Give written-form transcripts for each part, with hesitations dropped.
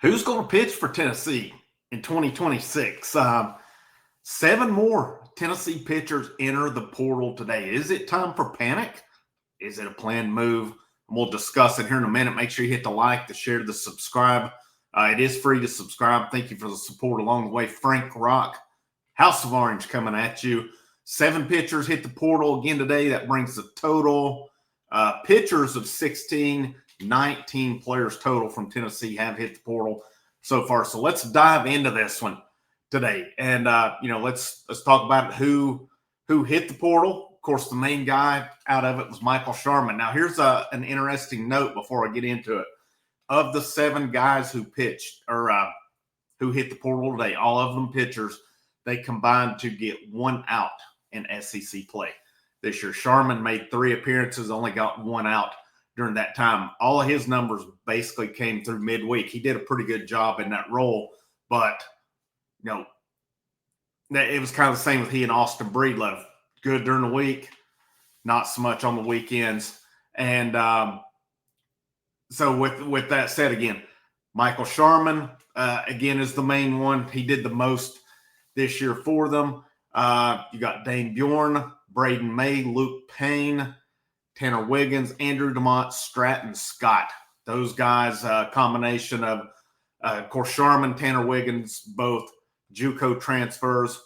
Who's going to pitch for Tennessee in 2026? 7 more Tennessee pitchers enter the portal today. Is it time for panic? Is it a planned move? And we'll discuss it here in a minute. Make sure you hit the like, the share, the subscribe. It is free to subscribe. Thank you for the support along the way. Frank Rock, House of Orange coming at you. 7 pitchers hit the portal again today. That brings the total pitchers of 16. 19 players total from Tennessee have hit the portal so far. So let's dive into this one today. And, let's talk about who hit the portal. Of course, the main guy out of it was Michael Sharman. Now, here's an interesting note before I get into it. Of the 7 guys who pitched or who hit the portal today, all of them pitchers, they combined to get 1 out in SEC play this year. Sharman made 3 appearances, only got 1 out during that time. All of his numbers basically came through midweek. He did a pretty good job in that role, but it was kind of the same with he and Austin Breedlove. Good during the week, not so much on the weekends. And so with that said, again, Michael Sharman, again, is the main one. He did the most this year for them. You got Dane Bjorn, Braden May, Luke Payne, Tanner Wiggins, Andrew DeMont, Stratton Scott. Those guys, combination of course, Sharman, Tanner Wiggins, both JUCO transfers.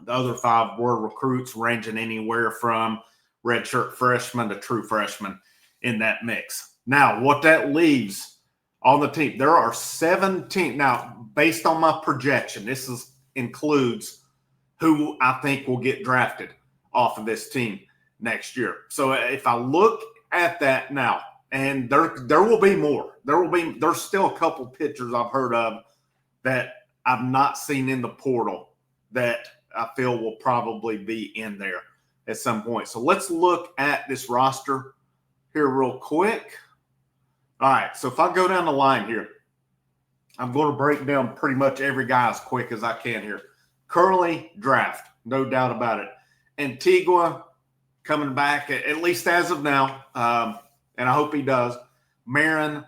The other 5 were recruits ranging anywhere from redshirt freshmen to true freshmen in that mix. Now, what that leaves on the team, there are 17. Now, based on my projection, this includes who I think will get drafted off of this team next year. So if I look at that now, and there will be more. There's still a couple pitchers I've heard of that I've not seen in the portal that I feel will probably be in there at some point. So let's look at this roster here real quick. All right, so if I go down the line here, I'm going to break down pretty much every guy as quick as I can here. Curly draft, no doubt about it. Antigua coming back, at least as of now, and I hope he does. Marin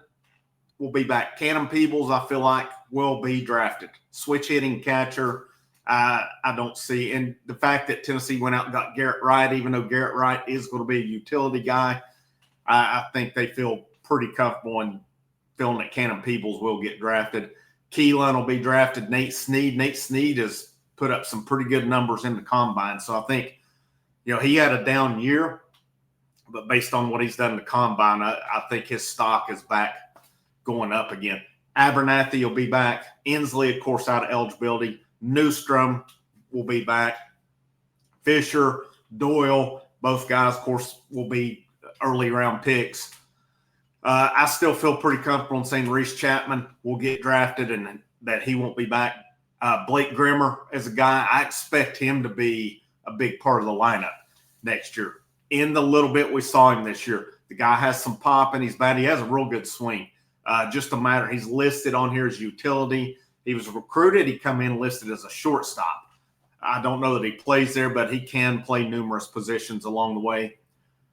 will be back. Cannon Peebles, I feel like, will be drafted. Switch hitting catcher, I don't see. And the fact that Tennessee went out and got Garrett Wright, even though Garrett Wright is going to be a utility guy, I think they feel pretty comfortable in feeling that Cannon Peebles will get drafted. Keelan will be drafted. Nate Snead has put up some pretty good numbers in the combine. So I think, he had a down year, but based on what he's done in the combine, I think his stock is back going up again. Abernathy will be back. Inslee, of course, out of eligibility. Newstrom will be back. Fisher, Doyle, both guys, of course, will be early round picks. I still feel pretty comfortable in saying Reese Chapman will get drafted and that he won't be back. Blake Grimmer as a guy, I expect him to be a big part of the lineup next year. In the little bit we saw him this year, the guy has some pop in his bat. He has a real good swing. Just a matter, he's listed on here as utility. He was recruited. He come in listed as a shortstop. I don't know that he plays there, but he can play numerous positions along the way.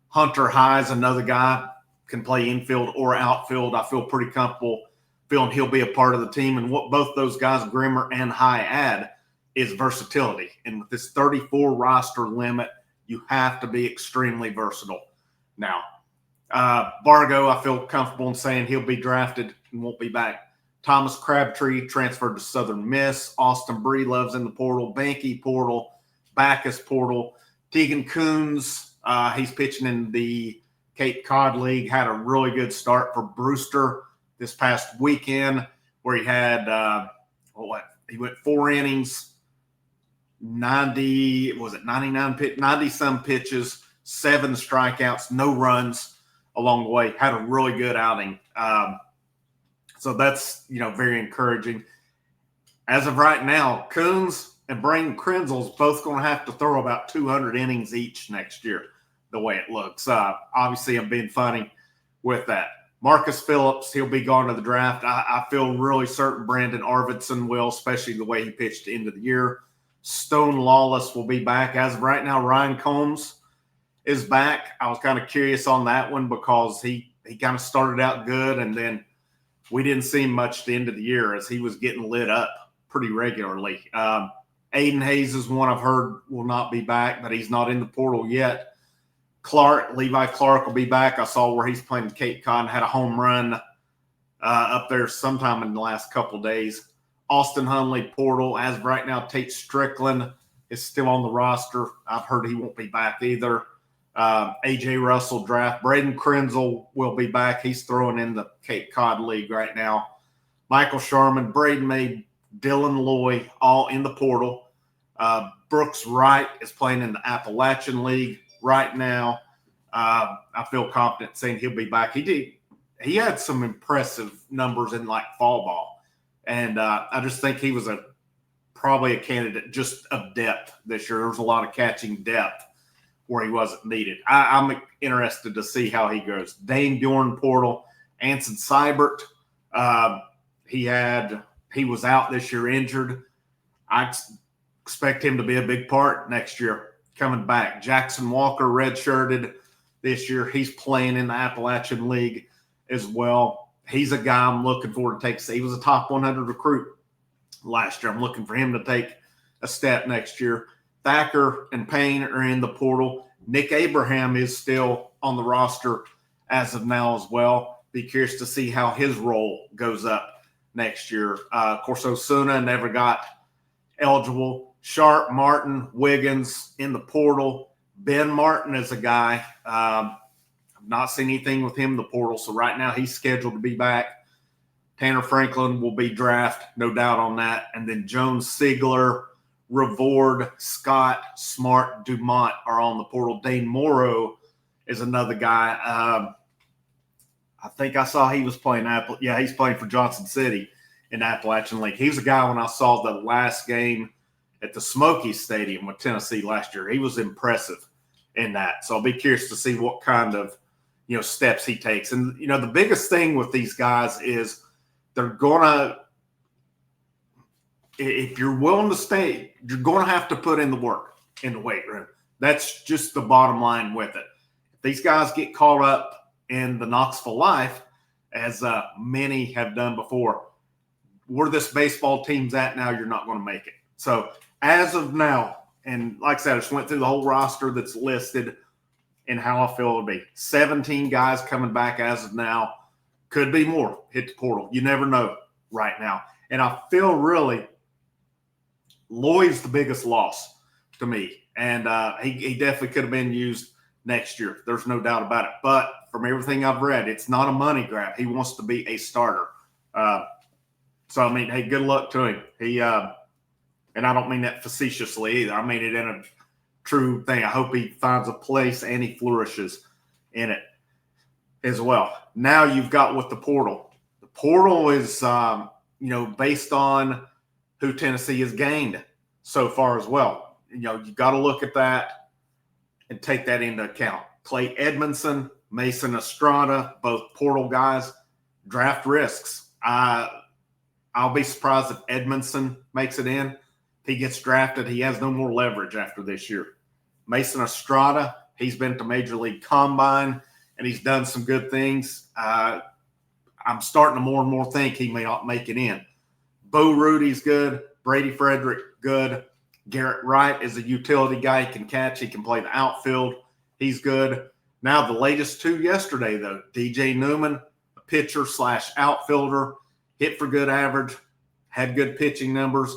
Hunter High is another guy, can play infield or outfield. I feel pretty comfortable feeling he'll be a part of the team. And what both those guys, Grimmer and High, add is versatility. And with this 34 roster limit, you have to be extremely versatile. Now, Bargo, I feel comfortable in saying he'll be drafted and won't be back. Thomas Crabtree transferred to Southern Miss. Austin Breedlove's in the portal. Banky portal. Backus portal. Tegan Coons, he's pitching in the Cape Cod League. Had a really good start for Brewster this past weekend where he had, he went 4 innings, 90-some pitches, 7 strikeouts, no runs along the way. Had a really good outing. So that's, very encouraging. As of right now, Coons and Braden Krenzel's both going to have to throw about 200 innings each next year, the way it looks. Obviously, I'm being funny with that. Marcus Phillips, he'll be gone to the draft. I feel really certain Brandon Arvidsson will, especially the way he pitched into the year. Stone Lawless will be back. As of right now, Ryan Combs is back. I was kind of curious on that one because he kind of started out good and then we didn't see him much at the end of the year as he was getting lit up pretty regularly. Aiden Hayes is one I've heard will not be back, but he's not in the portal yet. Levi Clark will be back. I saw where he's playing Cape Cod and had a home run up there sometime in the last couple of days. Austin Hunley, portal. As of right now, Tate Strickland is still on the roster. I've heard he won't be back either. A.J. Russell draft. Braden Krenzel will be back. He's throwing in the Cape Cod League right now. Michael Sharman, Braden May, Dylan Loy, all in the portal. Brooks Wright is playing in the Appalachian League right now. I feel confident saying he'll be back. He had some impressive numbers in like fall ball. And I just think he was probably a candidate just of depth this year. There was a lot of catching depth where he wasn't needed. I'm interested to see how he goes. Dane Bjorn, portal. Anson Seibert, he was out this year injured. I expect him to be a big part next year coming back. Jackson Walker, redshirted this year. He's playing in the Appalachian League as well. He's a guy I'm looking forward to take. He was a top 100 recruit last year. I'm looking for him to take a step next year. Thacker and Payne are in the portal. Nick Abraham is still on the roster as of now as well. Be curious to see how his role goes up next year. Of course, Osuna never got eligible. Sharp, Martin, Wiggins in the portal. Ben Martin is a guy. I've not seen anything with him in the portal, so right now he's scheduled to be back. Tanner Franklin will be drafted, no doubt on that. And then Jones, Siegler, Revord, Scott, Smart, Dumont are on the portal. Dane Morrow is another guy. I think I saw he was playing he's playing for Johnson City in the Appalachian League. He was a guy when I saw the last game at the Smokies Stadium with Tennessee last year. He was impressive in that. So I'll be curious to see what kind of steps he takes. And the biggest thing with these guys is they're gonna, if you're willing to stay, you're going to have to put in the work in the weight room. That's just the bottom line with it. If these guys get caught up in the Knoxville life, as many have done before, where this baseball team's at now, you're not going to make it. So as of now, and like I said, I just went through the whole roster that's listed and how I feel it'll be. 17 guys coming back as of now. Could be more. Hit the portal. You never know right now. And I feel really Loy's the biggest loss to me. And he definitely could have been used next year. There's no doubt about it. But from everything I've read, it's not a money grab. He wants to be a starter. So, I mean, hey, good luck to him. And I don't mean that facetiously either. I mean it in a true thing. I hope he finds a place and he flourishes in it as well. Now you've got with the portal. The portal is, based on who Tennessee has gained so far as well. You've got to look at that and take that into account. Clay Edmondson, Mason Estrada, both portal guys, draft risks. I'll be surprised if Edmondson makes it in. If he gets drafted, he has no more leverage after this year. Mason Estrada, he's been to Major League Combine, and he's done some good things. I'm starting to more and more think he may not make it in. Bo Rudy's good. Brady Frederick, good. Garrett Wright is a utility guy. He can catch. He can play the outfield. He's good. Now the latest two yesterday, though. DJ Newman, a pitcher/outfielder, hit for good average, had good pitching numbers.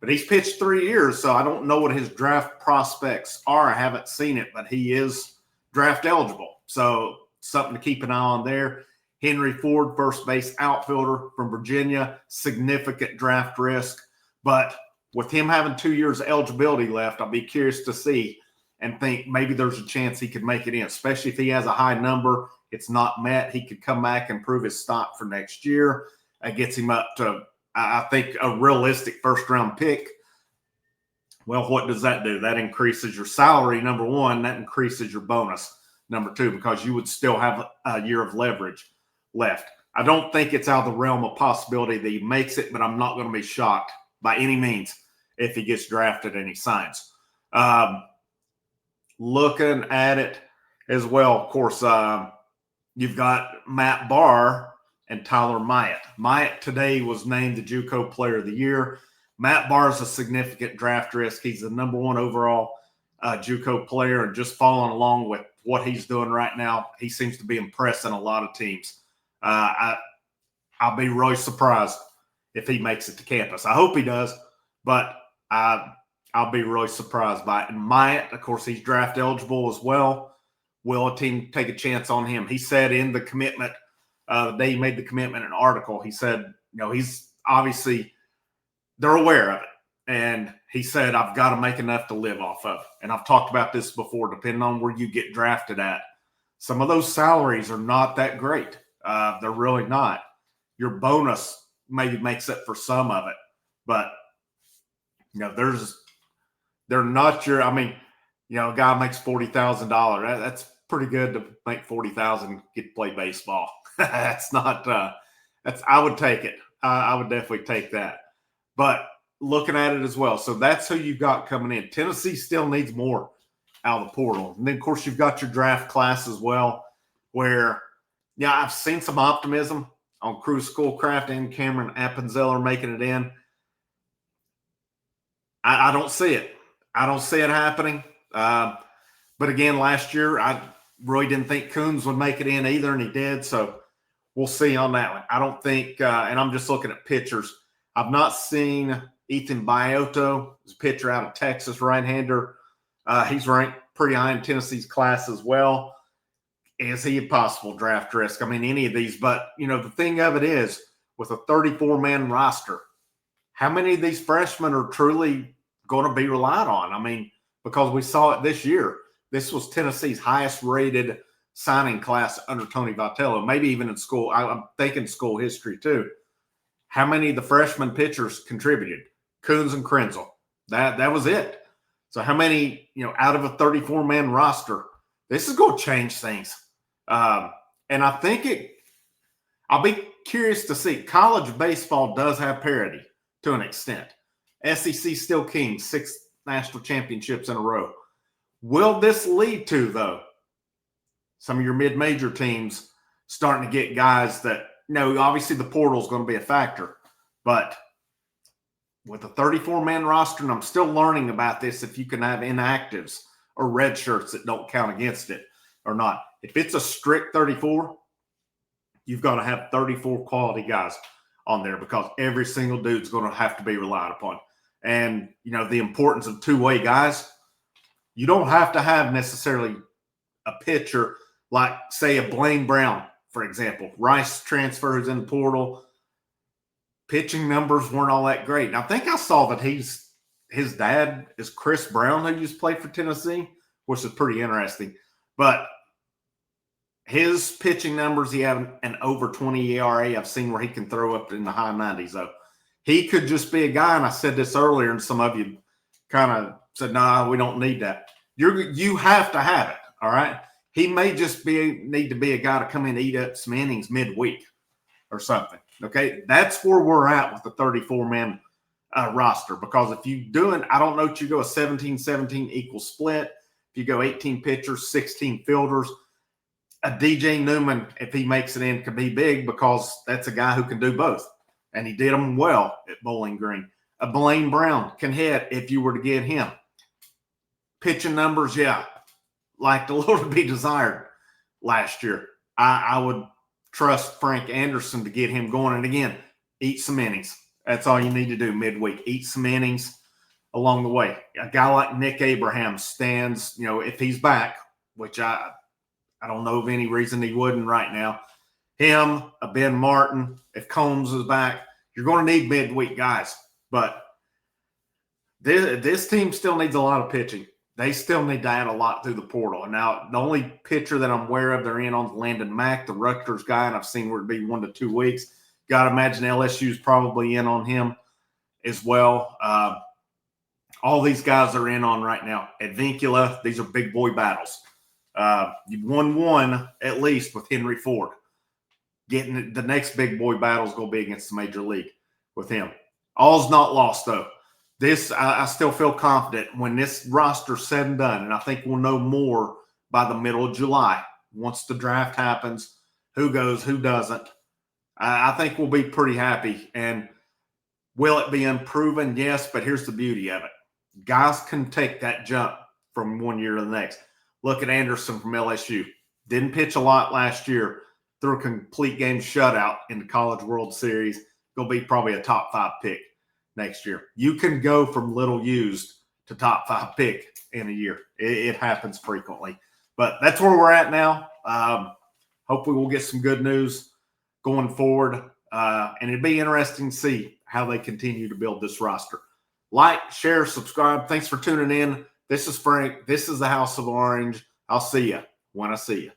But he's pitched 3 years, so I don't know what his draft prospects are. I haven't seen it, but he is draft eligible. So something to keep an eye on there. Henry Ford, first base outfielder from Virginia, significant draft risk. But with him having 2 years of eligibility left, I'll be curious to see and think maybe there's a chance he could make it in, especially if he has a high number. It's not met. He could come back and prove his stock for next year. It gets him up to, I think, a realistic first-round pick. Well, what does that do? That increases your salary, number one. That increases your bonus, number two, because you would still have a year of leverage left. I don't think it's out of the realm of possibility that he makes it, but I'm not going to be shocked by any means if he gets drafted and he signs. Looking at it as well, of course, you've got Matt Barr and Tyler Myatt. Myatt today was named the JUCO Player of the Year. Matt Barr is a significant draft risk. He's the number 1 overall JUCO player, and just following along with what he's doing right now, he seems to be impressing a lot of teams. I'll be really surprised if he makes it to campus. I hope he does, but I'll be really surprised by it. And Myatt, of course, he's draft eligible as well. Will a team take a chance on him? He said in the commitment, the day he made the commitment, an article, he said, he's obviously, they're aware of it. And he said, I've got to make enough to live off of. And I've talked about this before, depending on where you get drafted at. Some of those salaries are not that great. They're really not. Your bonus maybe makes up for some of it. But, they're not your, a guy makes $40,000. That's pretty good to make $40,000, get to play baseball. That's not, I would take it. I would definitely take that. But looking at it as well. So that's who you've got coming in. Tennessee still needs more out of the portal. And then, of course, you've got your draft class as well, where, I've seen some optimism on Cruz Schoolcraft and Cameron Appenzeller making it in. I don't see it. I don't see it happening. But again, last year, I really didn't think Coons would make it in either, and he did. So we'll see on that one. I don't think, and I'm just looking at pitchers. I've not seen Ethan Bioto, who's a pitcher out of Texas, right-hander. He's ranked pretty high in Tennessee's class as well. Is he a possible draft risk? Any of these. But, the thing of it is, with a 34-man roster, how many of these freshmen are truly going to be relied on? Because we saw it this year. This was Tennessee's highest-rated signing class under Tony Vitello, maybe even in school. I'm thinking school history too. How many of the freshman pitchers contributed? Coons and Krenzel. That was it. So how many, out of a 34-man roster, this is going to change things. And I think I'll be curious to see. College baseball does have parity to an extent. SEC still king, 6 national championships in a row. Will this lead to, though, some of your mid-major teams starting to get guys that, obviously the portal is going to be a factor, but with a 34-man roster, and I'm still learning about this, if you can have inactives or red shirts that don't count against it or not. If it's a strict 34, you've got to have 34 quality guys on there, because every single dude's going to have to be relied upon. And, the importance of two-way guys, you don't have to have necessarily a pitcher like, say, a Blaine Brown, for example. Rice transfer who's in the portal. Pitching numbers weren't all that great. And I think I saw that his dad is Chris Brown, who used to play for Tennessee, which is pretty interesting. But his pitching numbers, he had an over 20 ERA. I've seen where he can throw up in the high 90s, though. He could just be a guy, and I said this earlier, and some of you kind of said, nah, we don't need that. You have to have it, all right? He may just need to be a guy to come in and eat up some innings midweek or something, okay? That's where we're at with the 34-man roster, because if you I don't know if you go a 17-17 equal split, if you go 18 pitchers, 16 fielders, a DJ Newman, if he makes it in, could be big, because that's a guy who can do both. And he did them well at Bowling Green. A Blaine Brown can hit if you were to get him. Pitching numbers, like a little to be desired last year. I would trust Frank Anderson to get him going. And again, eat some innings. That's all you need to do midweek. Eat some innings along the way. A guy like Nick Abraham stands, if he's back, which I don't know of any reason he wouldn't right now. Him, a Ben Martin, if Combs is back, you're going to need midweek guys. But this team still needs a lot of pitching. They still need to add a lot through the portal. And now the only pitcher that I'm aware of they're in on is Landon Mack, the Rutgers guy, and I've seen where it'd be 1 to 2 weeks. Got to imagine LSU's probably in on him as well. All these guys are in on right now. Advincula, these are big boy battles. You've won one at least with Henry Ford. Getting the next big boy battle is going to be against the major league with him. All's not lost, though. This, I still feel confident when this roster's said and done, and I think we'll know more by the middle of July. Once the draft happens, who goes, who doesn't. I think we'll be pretty happy. And will it be unproven? Yes, but here's the beauty of it. Guys can take that jump from one year to the next. Look at Anderson from LSU. Didn't pitch a lot last year. Threw a complete game shutout in the College World Series. Going to be probably a top 5 pick next year. You can go from little used to top 5 pick in a year. It happens frequently. But that's where we're at now. Hopefully we'll get some good news going forward. And it'd be interesting to see how they continue to build this roster. Like, share, subscribe. Thanks for tuning in. This is Frank. This is the House of Orange. I'll see you when I see you.